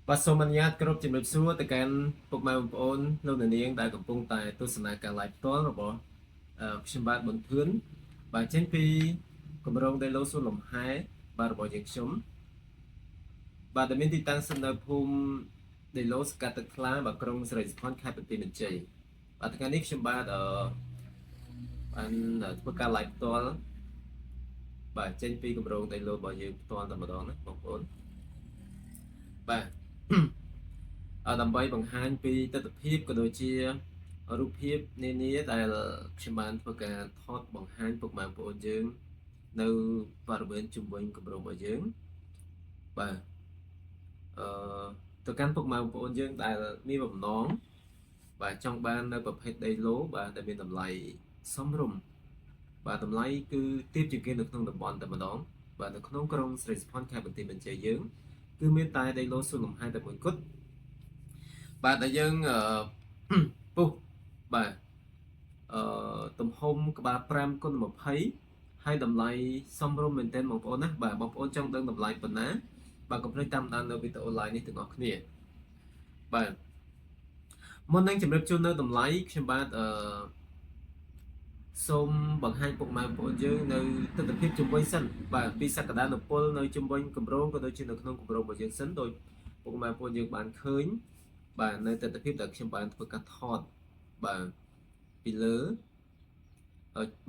បាទសូមអនុញ្ញាតគ្រប់ជំរាបសួរទៅកាន់ពុកម៉ែបងប្អូនលោកអ្នកនាងដែលកំពុងតែទស្សនាការ live ផ្ទាល់របស់ខ្ញុំបាទប៊ុនធឿនបាទចេញពីគម្រោងដីឡូសួនលំហែបាទរបស់យើងខ្ញុំបាទដែលមានទីតាំងស្ថិតនៅភូមិដីឡូសកាត់ទឹកថ្លាបាទក្រុងស្រីសុខខេត្តបន្ទាយមានជ័យបាទថ្ងៃនេះខ្ញុំបាទបានធ្វើការ live ផ្ទាល់បាទចេញពីគម្រោងដីឡូរបស់យើងផ្ទាល់តែម្ដងណាបងប្អូនបាទដើម្បីបង្ហាញពីទស្សនវិជ្ជាក៏ដូចជារូបភាពនានាដែលខ្ញុំបានធ្វើការថតបង្ហាញពុកម៉ែបងប្អូនយើងនៅបរិវេណជុំវិញគម្រោងរបស់យើងបាទទៅកាន់ពុកម៉ែបងប្អូនយើងដែលមានបំណងបាទចង់បាននៅប្រភេទដីឡូបាទដែលមានតម្លៃសមរម្យបាទតម្លៃគឺទាបជាងគេនៅក្នុងតំបន់តែម្ដងបាទនៅក្នុងក្រុងស្រីសុផាន់ខេត្តបន្ទាយមានជ័យយើងគឺមានតែដីឡូសួនលំហែតែមួយគត់បាទដែលយើងពុះបាទទំហំក្បាល5x20ហើយតម្លៃសមរម្យមែនទែនបងប្អូនណាបាទបងប្អូនចង់ដឹងតម្លៃប៉ុណ្ណាបាទកុំភ្លេចតាមដាននៅវីដេអូ live នេះទាំងអស់គ្នាបាទមុននឹងជម្រាបជូននៅតម្លៃខ្ញុំបាទសូមបង្ហាញពុកម៉ែបងប្អូនយើងនៅទស្សនវិជ្ជាជំនួយសិនបាទពីសក្តានុពលនៅជំនួយគម្រោងក៏ដូចជានៅក្នុងគម្រោងរបស់យើងសិនដោយពុកម៉ែបងប្អូនយើងបានឃើញបាទនៅទស្សនវិជ្ជាដែលខ្ញុំបានធ្វើការថតបាទពីលើ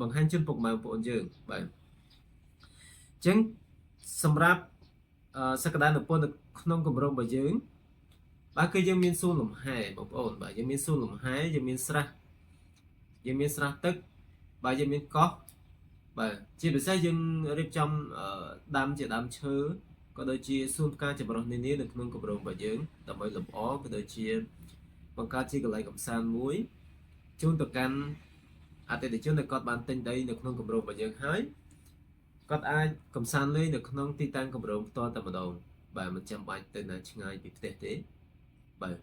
បង្ហាញជូនពុកម៉ែបងប្អូនយើងបាទអញ្ចឹងសម្រាប់សក្តានុពលនៅក្នុងគម្រោងរបស់យើងបាទគឺយើងមានសួនលំហែបងប្អូនបាទយើងមានសួនលំហែយើងមានស្រះទឹកបាទយើងមានកោះបាទជាពិសេសយើងរៀបចំដាំជាដើមឈើក៏ដូចជាសួនផ្កាចម្រុះនានានៅក្នុងគម្រោងរបស់យើងដើម្បីលម្អក៏ដូចជាបង្កើតជាកន្លែងកម្សាន្តមួយជូនទៅកាន់អតិថិជនដែលគាត់បានទិញដីនៅក្នុងគម្រោងរបស់យើងហើយគាត់អាចកម្សាន្តលេងនៅក្នុងទីតាំងគម្រោងផ្ទាល់តែម្ដងបាទមិនចាំបាច់ទៅណាឆ្ងាយពីផ្ទះទេបាទ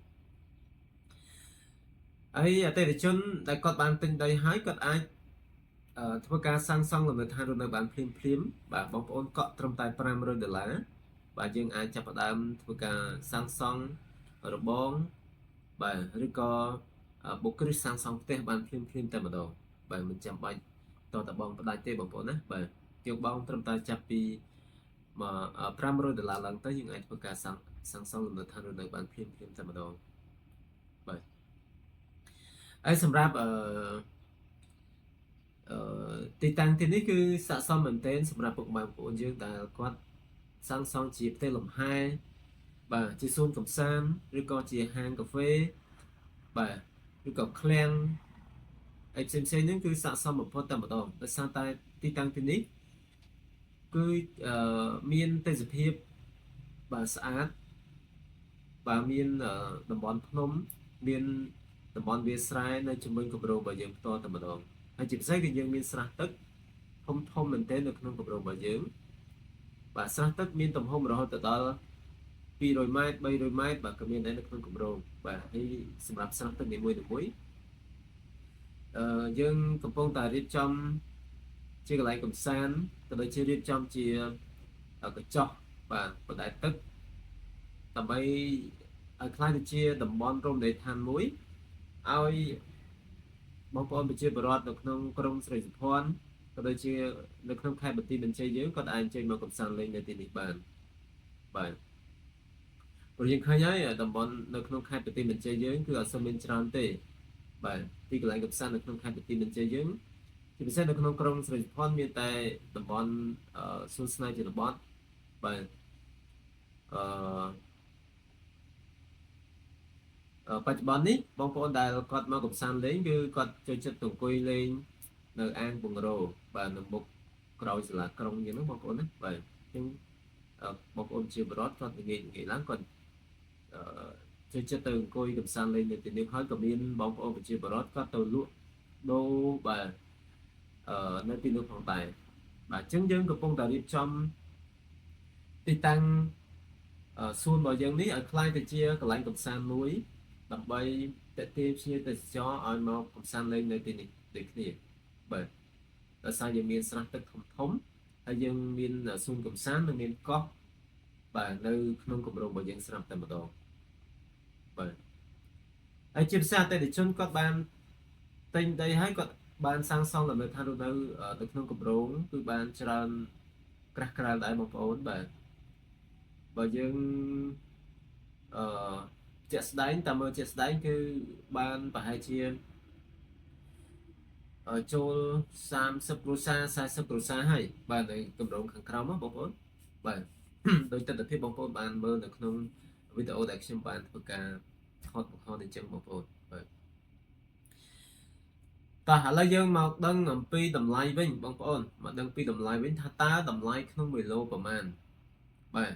ហើយអតិថិជនដែលគាត់បានទិញដីហើយគាត់អាចធ្វើការសាងសង់លំនៅឋានរស់នៅបានភ្លាមបាទបងប្អូនកក់ត្រឹមតែ$500បាទយើងអាចចាប់ផ្ដើមធ្វើការសាងសង់របងបាទឬក៏បុកគ្រឹះសាងសង់ផ្ទះបានភ្លាមតែម្ដងបាទមិនចាំបាច់តតបងផ្ដាច់ទេបងប្អូនណាបាទយើងបងត្រឹមតែចាប់ពី$500ឡើងទៅយើងអាចធ្វើការសាងសង់លំនៅឋានរស់នៅបានភ្លាមតែម្ដងបាទហើយសម្រាប់ទីតាំងទីនេះគឺស័ក្តិសមមែនទែនសម្រាប់ពុកម៉ែបងប្អូនយើងដែលគាត់សាងសង់ជាផ្ទះលំហែបាទជាសួនកម្សាន្តឬក៏ជាហាងកាហ្វេបាទឬក៏ឃ្លាំងអីផ្សេងហ្នឹងគឺស័ក្តិសមបំផុតតែម្ដងដោយសារតែទីតាំងទីនេះគឺមានទេសភាពបាទស្អាតបាទមានតំបន់ភ្នំមានតំបន់វាលស្រែនៅជំនួយគម្រោងរបស់យើងផ្ទាល់តែម្ដងហើយជាពិសេសគឺយើងមានស្រះទឹកធំមែនទែននៅក្នុងគម្រោងរបស់យើងបាទស្រះទឹកមានទំហំរហូតដល់200 ម៉ែត្រ300 ម៉ែត្របាទក៏មានដែរនៅក្នុងគម្រោងបាទហើយសម្រាប់ស្រះទឹកនីមួយយើងកំពុងតែរៀបចំជាកន្លែងកម្សាន្តក៏ដូចជារៀបចំជាកញ្ចក់បាទបណ្ដែតទឹកដើម្បីឲ្យខ្លាយទៅជាតំបន់រមណីយដ្ឋានមួយឲ្យបងប្អូនប្រជាពលរដ្ឋនៅក្នុងក្រុងស្រីសុផាន់ក៏ដូចជានៅក្នុងខេត្តបន្ទាយមានជ័យយើងក៏អាចចេញមកកម្សាន្តលេងនៅទីនេះបានបាទព្រោះយើងឃើញហើយតំបន់នៅក្នុងខេត្តបន្ទាយមានជ័យយើងគឺអត់សូវមានច្រើនទេបាទទីកន្លែងកម្សាន្តនៅក្នុងខេត្តបន្ទាយមានជ័យយើងជាពិសេសនៅក្នុងក្រុងស្រីសុផាន់មានតែតំបន់សួនស្នេហ៍ជនបទបាទបច្ចុប្បន្ននេះបងប្អូនដែលគាត់មកកម្សាន្តលេងគឺគាត់ចូលចិត្តទៅអង្គុយលេងនៅអាងពង្រោបាទនៅមុខក្រោយសាលាក្រុងយ៉ាងហ្នឹងបងប្អូនណាបាទអញ្ចឹងបងប្អូនជាបរិវត្តគាត់ងាយឡើងគាត់ចូលចិត្តទៅអង្គុយកម្សាន្តលេងនៅទីនេះហើយក៏មានបងប្អូនប្រជាពលរដ្ឋគាត់ទៅលក់ដូរបាទនៅទីនោះផងដែរបាទអញ្ចឹងយើងកំពុងតែរៀបចំទីតាំងសួនរបស់យើងនេះឲ្យคล้ายទៅជាកន្លែងកម្សាន្តមួយដើម្បីទាក់ទាញភ្ញៀវទេសចរឲ្យមកកម្សាន្តលេងនៅទីនេះដូចគ្នាបាទដោយសារយើងមានស្រះទឹកធំហើយយើងមានសួនកម្សាន្តនិងមានកោះបាទនៅក្នុងគម្រោងរបស់យើងស្រាប់តែម្ដង បាទហើយជាភាសាអតិថិជនគាត់បានទិញដីហើយគាត់បានសាងសង់លំនៅឋានរស់នៅនៅក្នុងគម្រោងគឺបានច្រើនក្រាស់ក្រែលដែរបងប្អូនបាទបើយើងអឺជាក់ស្ដែងតាមមើលជាក់ស្ដែងគឺបានប្រហែលជាចូល30គ្រួសារ40គ្រួសារហើយបាទនៅគម្រោងខាងក្រោមបងប្អូនបាទដោយទស្សនវិជ្ជាបងប្អូនបានមើលនៅក្នុងវីដេអូដែលខ្ញុំបានធ្វើការថតបង្ហោះអញ្ចឹងបងប្អូនបាទតោះឥឡូវយើងមកដឹងអំពីតម្លៃវិញបងប្អូនមកដឹងពីតម្លៃវិញថាតើតម្លៃក្នុង1គីឡូប្រមាណបាទ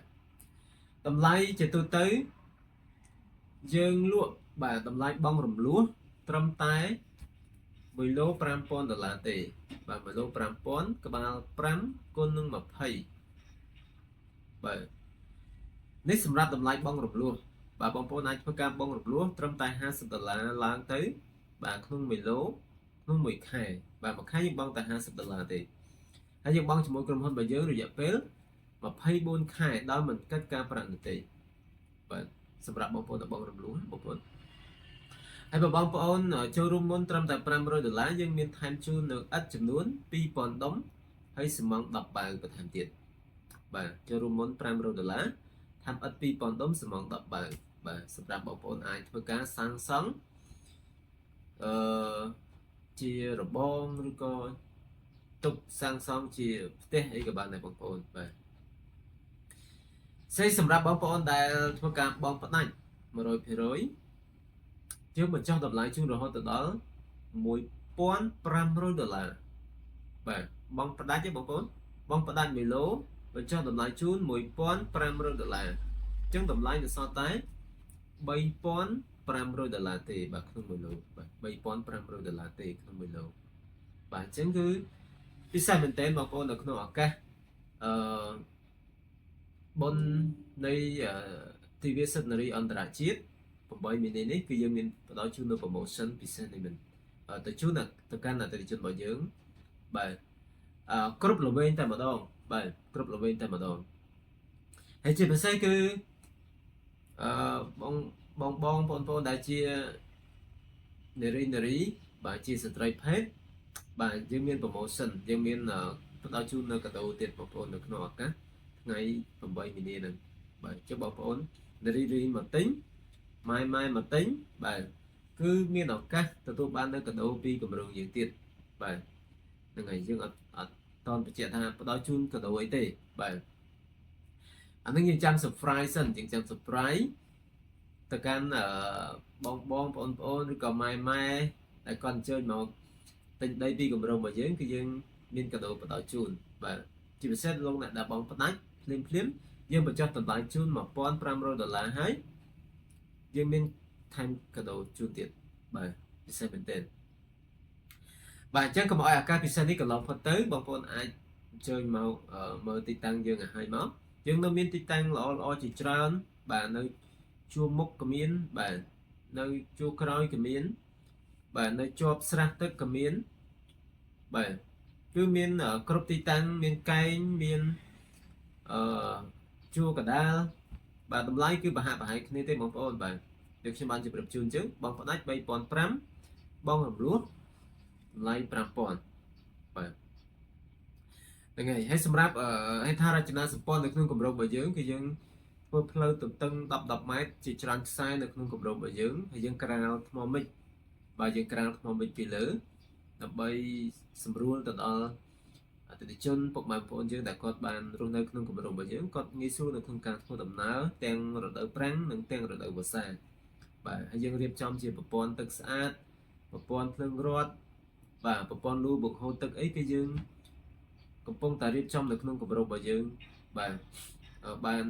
តម្លៃជាទូទៅយើងលក់បាទតម្លៃបងរំលោះត្រឹមតែ1គីឡូ$5,000ទេបាទ1គីឡូ$5,000ក្បាល5គុណនឹង20បាទនេះសម្រាប់តម្លៃបងរំលោះបាទបងប្អូនអាចធ្វើការបងរំលោះត្រឹមតែ$50ឡើងទៅបាទក្នុង1គីឡូក្នុងមួយខែបាទមួយខែយើងបង់តែ$50ទេហើយយើងបង់ជាមួយក្រុមហ៊ុនរបស់យើងរយៈពេល24ខែដោយមិនកិត្តការប្រាក់នោះទេបាទសម្រាប់បងប្អូនដែលបងរំលោះបងប្អូនហើយបើបងប្អូនចូលរួមមុនត្រឹមតែ$500យើងមានថែមជូននៅឥដ្ឋចំនួន2000ដុំហើយសំង10បាវបន្ថែមទៀតបាទចូលរួមមុន$500ថែមឥដ្ឋ2000ដុំសំង10បាវបាទសម្រាប់បងប្អូនអាចធ្វើការសាងសង់ជារបងឬក៏ទុកសាងសង់ជាផ្ទះអីក៏បានដែរបងប្អូនបាទសម្រាប់បងប្អូនដែលធ្វើការបង់ផ្ដាច់100%យើងបញ្ចុះតម្លៃជូនរហូតដល់$1,500បាទបង់ផ្ដាច់ទេបងប្អូនបង់ផ្ដាច់1គីឡូបញ្ចុះតម្លៃជូន$1,500អញ្ចឹងតម្លៃនៅសល់តែ$3,500ទេបាទក្នុង1គីឡូបាទ$3,500ទេក្នុង1គីឡូបាទអញ្ចឹងគឺពិសេសមែនទែនបងប្អូននៅក្នុងឱកាសបុណ្យនៃទិវាសិទ្ធិនារីអន្តរជាតិ8មីនានេះគឺយើងមានផ្ដល់ជូននៅ promotion ពិសេសនេះមិនទៅជូនទៅកាន់អតិថិជនរបស់យើងបាទគ្រប់ល្វែងតែម្ដងបាទគ្រប់ល្វែងតែម្ដងហើយជាពិសេសគឺបងប្អូនដែលជានារីបាទជាស្ត្រីភេទបាទយើងមាន promotion យើងមានផ្ដល់ជូននៅកាដូទៀតបងប្អូននៅក្នុងឱកាសថ្ងៃ8មីនាហ្នឹងបាទចុះបងប្អូននារីមកទិញម៉ែមកទិញបាទគឺមានឱកាសទទួលបាននៅកាដូពីគម្រោងយើងទៀតបាទហ្នឹងហើយយើងអត់តន់បញ្ជាក់ថាផ្ដល់ជូនកាដូអីទេបាទអានឹងយើងចាំ surprise សិនយើងចាំ surprise ទៅកាន់បងប្អូនឬក៏ម៉ែដែលគាត់អញ្ជើញមកទិញដីពីគម្រោងរបស់យើងគឺយើងមានកាដូផ្ដល់ជូនបាទជាពិសេសលោកអ្នកដែលបងផ្ដាច់ភ្លាមយើងបញ្ចុះតម្លៃជូន$1,500ហើយយើងមានថែមកាដូជូនទៀតបាទពិសេសមែនទែនបាទអញ្ចឹងកុំឲ្យឱកាសពិសេសនេះកន្លងផុតទៅបងប្អូនអាចអញ្ជើញមកមើលទីតាំងយើងឲ្យហើយមកយើងនៅមានទីតាំងល្អជាច្រើនបាទនៅជួរមុខក៏មានបាទនៅជួរក្រោយក៏មានបាទនៅជាប់ស្រះទឹកក៏មានបាទគឺមានគ្រប់ទីតាំងមានកែងមានជួរកដាលបាទតម្លៃគឺប្រហាក់ប្រហែលគ្នាទេបងប្អូនបាទដូចខ្ញុំបានជម្រាបជូនអញ្ចឹងបងផ្ដាច់$3,500បងរំលោះតម្លៃ$5,000បាទហ្នឹងហើយសម្រាប់ហេដ្ឋារចនាសម្ព័ន្ធនៅក្នុងគម្រោងរបស់យើងគឺយើងធ្វើផ្លូវទន្ទឹង10ម៉ែត្រជាច្រើនខ្សែនៅក្នុងគម្រោងរបស់យើងហើយយើងក្រាលថ្មមិចបាទយើងក្រាលថ្មមិចពីលើដើម្បីសម្រួលទៅដល់អតិថិជនពុកម៉ែបងប្អូនយើងដែលគាត់បានរស់នៅក្នុងគម្រោងរបស់យើងគាត់ងាយស្រួលនៅក្នុងការធ្វើដំណើរទាំងរដូវប្រាំងនិងទាំងរដូវវស្សាបាទហើយយើងរៀបចំជាប្រព័ន្ធទឹកស្អាតប្រព័ន្ធភ្លើងរត់បាទប្រព័ន្ធលូបង្ហូរទឹកអីគឺយើងកំពុងតែរៀបចំនៅក្នុងគម្រោងរបស់យើងបាទបាន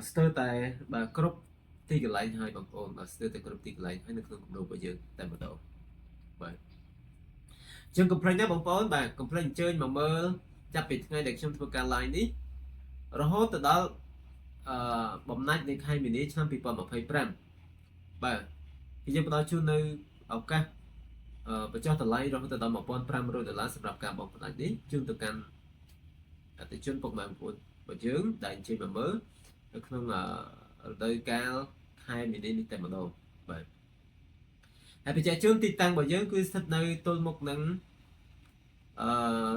ស្ទើរតែបាទគ្រប់ទីកន្លែងហើយបងប្អូនបាទស្ទើរតែគ្រប់ទីកន្លែងហើយនៅក្នុងគម្រោងរបស់យើងតែម្ដងបាទជាងកុំភ្លេចណាបងប្អូនបាទកុំភ្លេចអញ្ជើញមកមើលចាប់ពីថ្ងៃដែលខ្ញុំធ្វើការ live នេះរហូតទៅដល់បំណាច់នៃខែមីនាឆ្នាំ2025បាទគឺយើងផ្ដល់ជូននៅឱកាសបញ្ចុះតម្លៃរហូតដល់$1,500សម្រាប់ការបង់ផ្ដាច់នេះជូនទៅកាន់អតិថិជនពុកម៉ែបងប្អូនរបស់យើងដែលអញ្ជើញមកមើលនៅក្នុងរដូវកាលខ hai mình đi tại một đầu vậy hãy bị chạy chun tịt tăng bởi dương cứ thật nơi tôi một nắng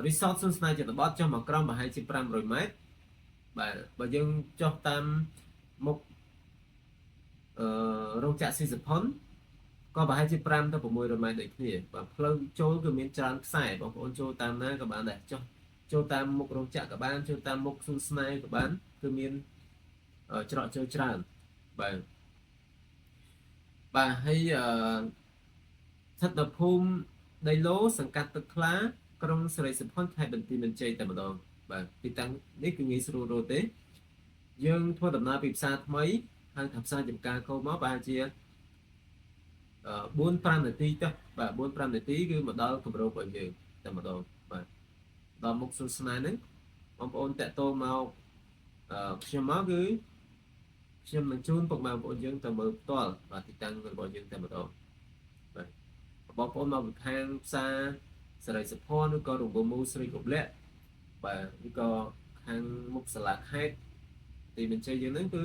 resort xuân này chỉ là bot cho một gram và hai chip ram rồi mét bởi dương cho tam một rong chạ xì dập hón có bà hai chip ram tôi cũng mùi rồi mét được nhỉ và lâu chỗ cứ miếng tràn xài bằng ôn chỗ tam na các bạn để cho chỗ tam một rong chạ các bạn chỗ tam một xuân này các bạn cứ miếng cho chơi tràn bà hay thật là phun đầy lố sẵn cắt tức lá trong sợi sập hòn hai bình mình chơi tại một đòn và thì tăng đấy cứ nghĩ sưu rồi thế dương thua đầm na bị xa mấy hàng thập xa chụp ca câu máu ba chia 4 5 នាទីទៅបាទ4 5នាទីគឺមកដល់គម្រោងរបស់យើងតែម្ដងបាទដល់មុខសួរស្នេហ៍ហ្នឹងបងប្អូនតាក់ទងមកខ្ញុំមកគឺខ្ញុំនឹងជូនពុកម៉ែបងប្អូនយើងទៅមើលផ្ទាល់បាទទីតាំងរបស់យើងតែម្ដងបាទបងប្អូនមកពីខាងផ្សារសេរីសុភ័ណ្ឌឬក៏រង្វង់មូស្រីកុម្ពលៈបាទឬក៏ខាងមុខសាលាខេត្តទីបញ្ជាយើងហ្នឹងគឺ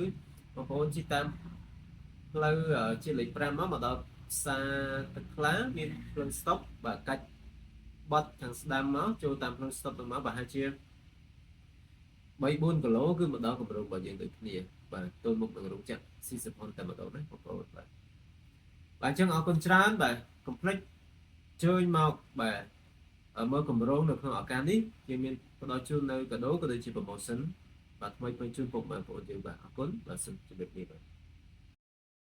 បងប្អូនជិះតាមផ្លូវជាលេខ5មកដល់ផ្សារទឹកខ្លាមានភ្លើងស្តុបបាទកាច់បត់ខាងស្ដាំមកចូលតាមភ្លើងស្តុបទៅមកប្រហែលជា3 4 គីឡូគឺមកដល់គម្រោងរបស់យើងដូចគ្នាបាទទល់មុខនឹងរោងចក្រស៊ីសុភ័ណ្ឌតែម្ដងណាបងប្អូនបាទអញ្ចឹងអរគុណច្រើនបាទកុំភ្លេចជួយមកបាទមើលគម្រោងនៅក្នុងឱកាសនេះយើងមានផ្ដល់ជូននៅកាដូក៏ដូចជា promotion បាទថ្មីៗជូនពុកម៉ែបងប្អូនយើងបាទអរគុណបាទសូមជម្រាបលាបាទ